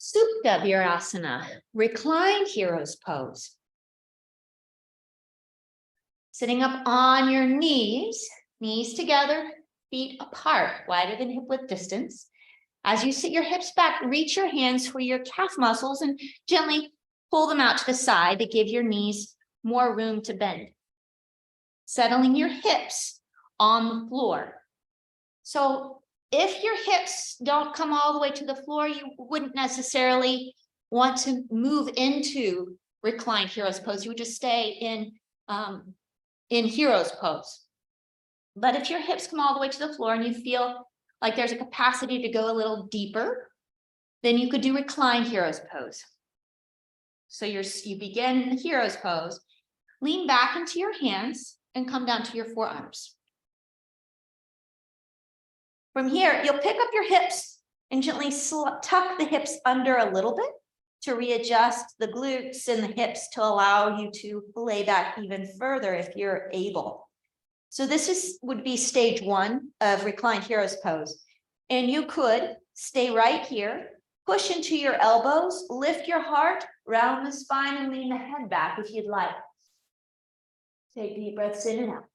Supta Virasana, reclined hero's pose. Sitting up on your knees, knees together, feet apart, wider than hip width distance. As you sit your hips back, reach your hands for your calf muscles and gently pull them out to the side to give your knees more room to bend. Settling your hips on the floor. So if your hips don't come all the way to the floor, you wouldn't necessarily want to move into reclined hero's pose. You would just stay in hero's pose. But if your hips come all the way to the floor and you feel like there's a capacity to go a little deeper, then you could do reclined hero's pose. So you begin in the hero's pose, lean back into your hands and come down to your forearms. From here, you'll pick up your hips and gently tuck the hips under a little bit to readjust the glutes and the hips to allow you to lay back even further if you're able. So this would be stage one of reclined hero's pose. And you could stay right here, push into your elbows, lift your heart, round the spine, and lean the head back if you'd like. Take deep breaths in and out.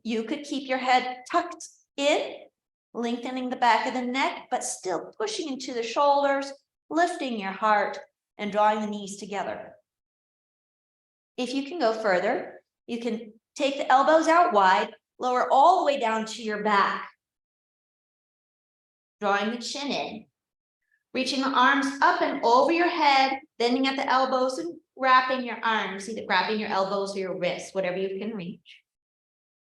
You could keep your head tucked in, lengthening the back of the neck, but still pushing into the shoulders, lifting your heart, and drawing the knees together. If you can go further, you can take the elbows out wide, lower all the way down to your back, drawing the chin in, reaching the arms up and over your head, bending at the elbows and wrapping your arms, either wrapping your elbows or your wrists, whatever you can reach.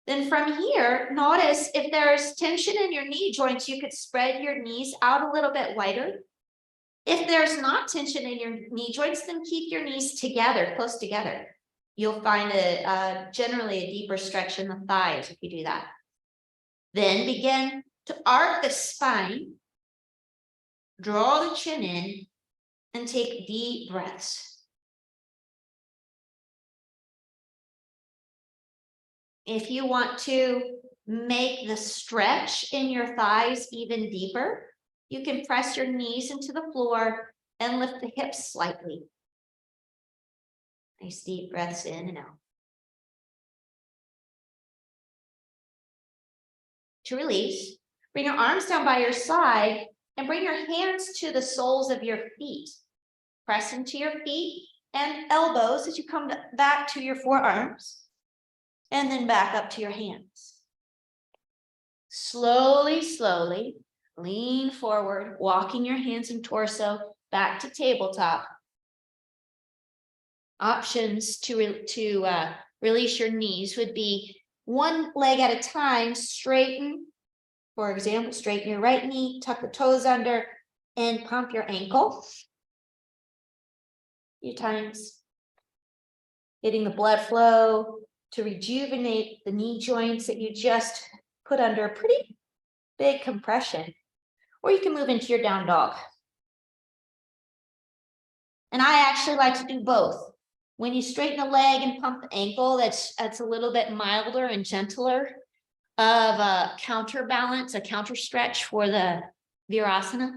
Then from here, notice if there's tension in your knee joints, you could spread your knees out a little bit wider. If there's not tension in your knee joints, then keep your knees together, close together. You'll find generally a deeper stretch in the thighs if you do that. Then begin to arc the spine, draw the chin in, and take deep breaths. If you want to make the stretch in your thighs even deeper, you can press your knees into the floor and lift the hips slightly. Nice deep breaths in and out. To release, bring your arms down by your side and bring your hands to the soles of your feet. Press into your feet and elbows as you come back to your forearms. And then back up to your hands. Slowly, slowly, lean forward, walking your hands and torso back to tabletop. Options to release your knees would be one leg at a time, straighten. For example, straighten your right knee, tuck the toes under, and pump your ankle. A few times. Getting the blood flow to rejuvenate the knee joints that you just put under a pretty big compression. Or you can move into your down dog. And I actually like to do both. When you straighten the leg and pump the ankle, that's a little bit milder and gentler of a counterbalance, a counter stretch for the Virasana.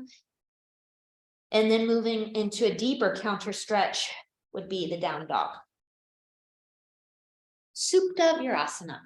And then moving into a deeper counter stretch would be the down dog. Supta Virasana.